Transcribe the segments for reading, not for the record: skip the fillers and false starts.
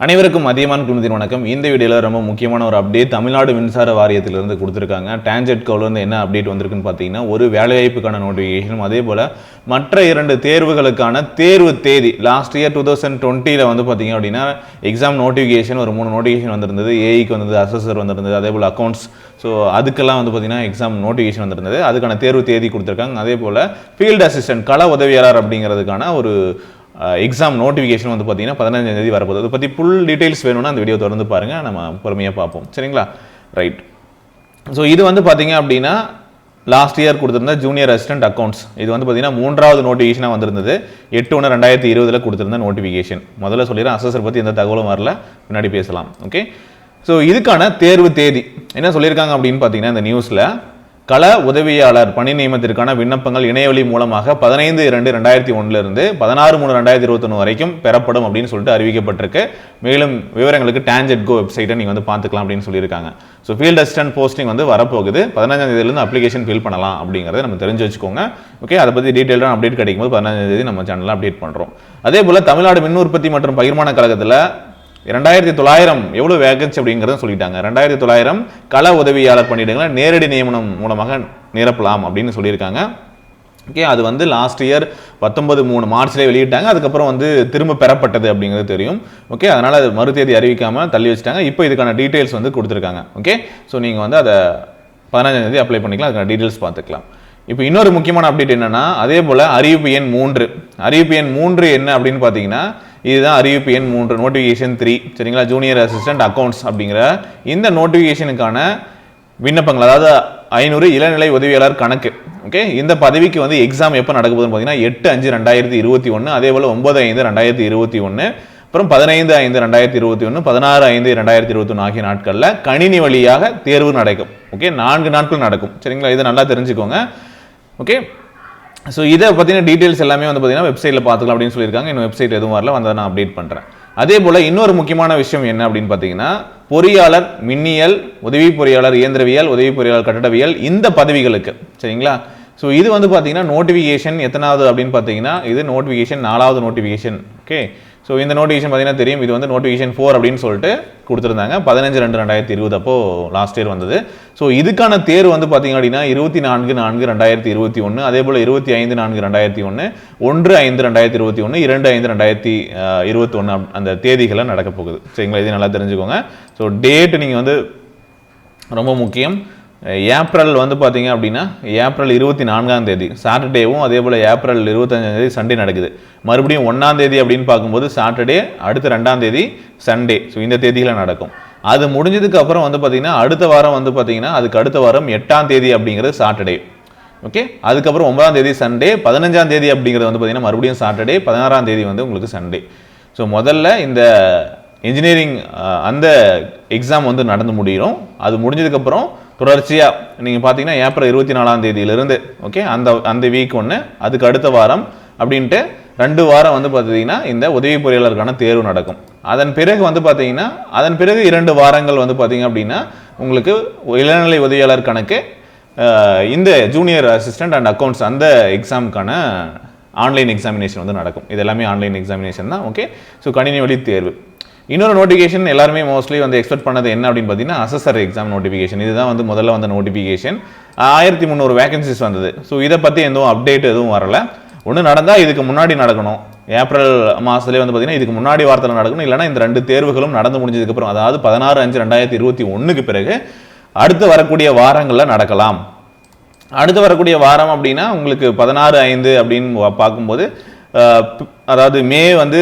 அனைவருக்கும் அதியமான் குழுமத்தின் வணக்கம். இந்த வீடியோவில் ரொம்ப முக்கியமான ஒரு அப்டேட் தமிழ்நாடு மின்சார வாரியத்திலிருந்து கொடுத்துருக்காங்க. Tangedcoலேருந்து என்ன அப்டேட் வந்திருக்குன்னு பார்த்தீங்கன்னா, ஒரு வேலைவாய்ப்புக்கான நோட்டிஃபிகேஷனும் அதே போல் மற்ற 2 தேர்வுகளுக்கான தேர்வு தேதி லாஸ்ட் இயர் 2020 வந்து பார்த்தீங்க அப்படின்னா எக்ஸாம் நோட்டிஃபிகேஷன் ஒரு 3 நோட்டிஃபிகேஷன் வந்திருந்தது. ஏஐக்கு வந்தது, அசஸர் வந்திருந்தது, அதே போல் அக்கௌண்ட்ஸ். ஸோ அதுக்கெல்லாம் வந்து பார்த்தீங்கன்னா எக்ஸாம் நோட்டிஃபிகேஷன் வந்திருந்தது. அதுக்கான தேர்வு தேதி கொடுத்துருக்காங்க. அதே போல் ஃபீல்டு அசிஸ்டன்ட் கள உதவியாளர் அப்படிங்கிறதுக்கான ஒரு எக்ஸாம் நோட்டிஃபிகேஷன் வந்து பார்த்தீங்கன்னா 15ஆம் தேதி வரப்போகுது. அதை பற்றி ஃபுல் டீட்டெயில்ஸ் வேணும்னா அந்த வீடியோ தொடர்ந்து பாருங்கள், நம்ம பொறுமையாக பார்ப்போம். சரிங்களா? ரைட். ஸோ இது வந்து பார்த்தீங்க அப்படின்னா லாஸ்ட் இயர் கொடுத்துருந்த ஜூனியர் அசிஸ்டன்ட் அக்கௌண்ட்ஸ் இது வந்து பார்த்தீங்கன்னா 3வது நோட்டிஃபிகேஷனாக வந்திருந்தது. 8/1/2020 கொடுத்துருந்த நோட்டிஃபிகேஷன். முதல்ல சொல்லிடுறேன், அசஸர் பற்றி எந்த தகவலும் வரல, பின்னாடி பேசலாம். ஓகே. ஸோ இதுக்கான தேர்வு தேதி என்ன சொல்லியிருக்காங்க அப்படின்னு பார்த்தீங்கன்னா, இந்த நியூஸில் கள உதவியாளர் பணி நியமனத்திற்கான விண்ணப்பங்கள் இணையவழி மூலமாக 15/2/2001 இருந்து 16/3/2021 வரைக்கும் பெறப்படும் அப்படின்னு சொல்லிட்டு அறிவிக்கப்பட்டிருக்கு. மேலும் விவரங்களுக்கு Tangedco வெப்சைட்டை நீங்கள் வந்து பார்த்துக்கலாம் அப்படின்னு சொல்லியிருக்காங்க. ஸோ ஃபீல்டு அசிஸ்டன்ட் போஸ்டிங் வந்து வரப்போகுது. 15ஆம் தேதியிலிருந்து அப்ளிகேஷன் ஃபில் பண்ணலாம் அப்படிங்கிறத நம்ம தெரிஞ்சு வச்சுக்கோங்க. ஓகே. அதை பற்றி டீட்டெயிலாக அப்டேட் கிடைக்கும்போது 15ஆம் தேதி நம்ம சேனலில் அப்டேட் பண்ணுறோம். அதே போல் தமிழ்நாடு மின் உற்பத்தி மற்றும் பகிர்மான கழகத்தில் 2900 எவ்வளோ வேகன்சி அப்படிங்கிறத சொல்லிட்டாங்க. 2900 கள உதவியாளர் பணியிடங்களை நேரடி நியமனம் மூலமாக நிரப்பலாம் அப்படின்னு சொல்லியிருக்காங்க. ஓகே. அது வந்து லாஸ்ட் இயர் 19/3 மார்ச்லேயே வெளியிட்டாங்க. அதுக்கப்புறம் வந்து திரும்ப பெறப்பட்டது அப்படிங்கிறது தெரியும். ஓகே. அதனால் அது மறுதேதி அறிவிக்காமல் தள்ளி வச்சுட்டாங்க. இப்போ இதுக்கான டீட்டெயில்ஸ் வந்து கொடுத்துருக்காங்க. ஓகே. ஸோ நீங்கள் வந்து அதை 15ஆம் தேதி அப்ளை பண்ணிக்கலாம். அதுக்கான டீட்டெயில்ஸ் பார்த்துக்கலாம். இப்போ இன்னொரு முக்கியமான அப்டேட் என்னென்னா, அதே போல் அறிவிப்பு எண் 3 என்ன அப்படின்னு பார்த்தீங்கன்னா, இதுதான் அறிவிப்பு எண் 3 நோட்டிஃபிகேஷன் 3. சரிங்களா? ஜூனியர் அசிஸ்டன்ட் அக்கௌண்ட்ஸ் அப்படிங்கிற இந்த நோட்டிஃபிகேஷனுக்கான விண்ணப்பங்கள், அதாவது 500 இளநிலை உதவியாளர் கணக்கு. ஓகே. இந்த பதவிக்கு வந்து எக்ஸாம் எப்போ நடக்க போகுதுன்னு பார்த்தீங்கன்னா 8/5/2021, அதே போல் 9/5/2021, அப்புறம் 15/5/2021, 16/5/2021 ஆகிய நாட்களில் கணினி வழியாக தேர்வு நடக்கும். ஓகே. 4 நாட்கள் நடக்கும். சரிங்களா? இதை நல்லா தெரிஞ்சுக்கோங்க. ஓகே. ஸோ இதை பற்றின டீட்டெயில்ஸ் எல்லாமே வந்து பார்த்தீங்கன்னா வெப்சைட்டில் பார்த்துக்கலாம் அப்படின்னு சொல்லியிருக்காங்க. இன்னும் வெப்சைட் எதுவும் வரல, வந்ததை நான் அப்டேட் பண்ணுறேன். அதே போல் இன்னொரு முக்கியமான விஷயம் என்ன அப்படின்னு பார்த்தீங்கன்னா, பொறியாளர் மின்னியல், உதவி பொறியாளர் இயந்திரவியல், உதவி பொறியாளர் கட்டடவியல், இந்த பதவிகளுக்கு. சரிங்களா? ஸோ இது வந்து பார்த்தீங்கன்னா நோட்டிஃபிகேஷன் எத்தனாவது அப்படின்னு பார்த்தீங்கன்னா, இது நோட்டிஃபிகேஷன் 4வது நோட்டிஃபிகேஷன். ஓகே. ஸோ இந்த நோட்டிஃபிகேஷன் பார்த்தீங்கன்னா தெரியும், இது வந்து நோட்டிஃபிகேஷன் 4 அப்படின்னு சொல்லிட்டு கொடுத்துருந்தாங்க. 15/2/2020 அப்போ லாஸ்ட் இயர் வந்தது. ஸோ இதுக்கான தேர்வு வந்து பார்த்தீங்க அப்படின்னா 24/4/2021, அதே போல் 25/4/2021, 1/5/2021, 2/5/2021 அந்த தேதிகளை நடக்க போகுது. சரிங்களா? இது நல்லா தெரிஞ்சுக்கோங்க. ஸோ டேட் நீங்கள் வந்து ரொம்ப முக்கியம். ஏப்ரல் வந்து பார்த்தீங்க அப்படின்னா ஏப்ரல் 24ஆம் தேதி சாட்டர்டேவும், அதே போல் ஏப்ரல் 25ஆம் தேதி சண்டே நடக்குது. மறுபடியும் 1ஆம் தேதி அப்படின்னு பார்க்கும்போது சாட்டர்டே, அடுத்து 2ஆம் தேதி சண்டே. ஸோ இந்த தேதிகளை நடக்கும். அது முடிஞ்சதுக்கு அப்புறம் வந்து பார்த்தீங்கன்னா அடுத்த வாரம் வந்து பார்த்தீங்கன்னா அதுக்கு அடுத்த வாரம் 8ஆம் தேதி அப்படிங்கிறது சாட்டர்டே. ஓகே. அதுக்கப்புறம் 9ஆம் தேதி சண்டே, 15ஆம் தேதி அப்படிங்கிறது வந்து பார்த்தீங்கன்னா மறுபடியும் சாட்டர்டே, 16ஆம் தேதி வந்து உங்களுக்கு சண்டே. ஸோ முதல்ல இந்த இன்ஜினியரிங் அந்த எக்ஸாம் வந்து நடந்து முடியும். அது முடிஞ்சதுக்கப்புறம் தொடர்ச்சியாக நீங்கள் பார்த்தீங்கன்னா ஏப்ரல் 24ஆம் தேதியிலிருந்து ஓகே அந்த வீக் ஒன்று, அதுக்கு அடுத்த வாரம் அப்படின்ட்டு 2 வாரம் வந்து பார்த்தீங்கன்னா இந்த உதவி பொறியாளருக்கான தேர்வு நடக்கும். அதன் பிறகு வந்து பார்த்தீங்கன்னா 2 வாரங்கள் வந்து பார்த்தீங்க அப்படின்னா உங்களுக்கு இளநிலை உதவியாளர் கணக்கு, இந்த ஜூனியர் அசிஸ்டன்ட் அண்ட் அக்கௌண்ட்ஸ் அந்த எக்ஸாமுக்கான ஆன்லைன் எக்ஸாமினேஷன் வந்து நடக்கும். இது எல்லாமே ஆன்லைன் எக்ஸாமினேஷன் தான். ஓகே. ஸோ கணினி வழி தேர்வு. இன்னொரு நோட்டிஃபிகேஷன் எல்லாருமே மோஸ்ட்லி வந்து எக்ஸ்பெக்ட் பண்ணது என்ன அப்படின்னு பார்த்தீங்கன்னா அசஸர் எக்ஸாம் நோட்டிஃபிகேஷன். இதுதான் வந்து முதல்ல வந்த நோட்டிஃபிகேஷன். 1300 வேகன்சிஸ் வந்தது. ஸோ இதை பற்றி எதுவும் அப்டேட் எதுவும் வரல. ஒன்று நடந்தால் இதுக்கு முன்னாடி நடக்கணும். ஏப்ரல் மாதத்துலேயே வந்து பார்த்தீங்கன்னா இதுக்கு முன்னாடி வாரத்தில் நடக்கணும். இல்லைனா இந்த 2 தேர்வுகளும் நடந்து முடிஞ்சதுக்கப்புறம், அதாவது 16/5/2021 பிறகு அடுத்து வரக்கூடிய வாரங்களில் நடக்கலாம். அடுத்து வரக்கூடிய வாரம் அப்படின்னா உங்களுக்கு 16/5 அப்படின்னு பார்க்கும்போது, அதாவது மே வந்து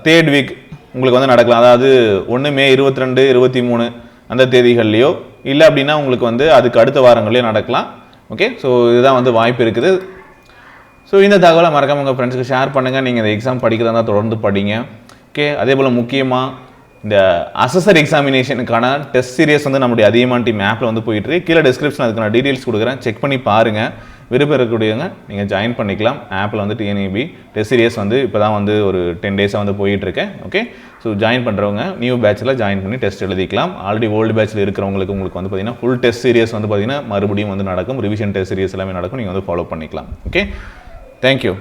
3rd வீக் உங்களுக்கு வந்து நடக்கலாம். அதாவது ஒன்று மே 22, 23 அந்த தேதிகள்லையோ, இல்லை அப்படின்னா உங்களுக்கு வந்து அதுக்கு அடுத்த வாரங்கள்லையோ நடக்கலாம். ஓகே. ஸோ இதுதான் வந்து வாய்ப்பு இருக்குது. ஸோ இந்த தகவலை மறக்காம உங்கள் ஃப்ரெண்ட்ஸுக்கு ஷேர் பண்ணுங்கள். நீங்கள் இந்த எக்ஸாம் படிக்கிறதா இருந்தால் தொடர்ந்து படிங்க. ஓகே. அதே போல் முக்கியமாக இந்த அசஸர் எக்ஸாமினேஷனுக்கான டெஸ்ட் சீரியஸ் வந்து நம்முடைய அதியமான் டீம் ஆப்பில் வந்து போயிட்டுருக்கு. கீழே டிஸ்கிரிப்ஷன் அதுக்கான டீட்டெயில்ஸ் கொடுக்குறேன், செக் பண்ணி பாருங்கள். விருப்பம் இருக்கக்கூடியவங்க நீங்கள் ஜாயின் பண்ணிக்கலாம். ஆப்பில் வந்து TNEB டெஸ்ட் சீரியஸ் வந்து இப்போ தான் வந்து ஒரு 10 டேஸாக வந்து போயிட்டுருக்கேன். ஓகே. ஸோ ஜாயின் பண்ணுறவங்க நியூ பேட்சில் ஜாயின் பண்ணி டெஸ்ட் எழுதிக்கலாம். ஆல்ரெடி ஓல்டு பேட்சில் இருக்கிறவங்களுக்கு உங்களுக்கு வந்து பார்த்தீங்கன்னா ஃபுல் டெஸ்ட் சீரியஸ் வந்து பார்த்தீங்கன்னா மறுபடியும் வந்து நடக்கும். ரிவிஷன் டெஸ்ட் சீரியஸ் எல்லாமே நடக்கும். நீங்கள் வந்து ஃபாலோ பண்ணிக்கலாம். ஓகே. தேங்க்யூ.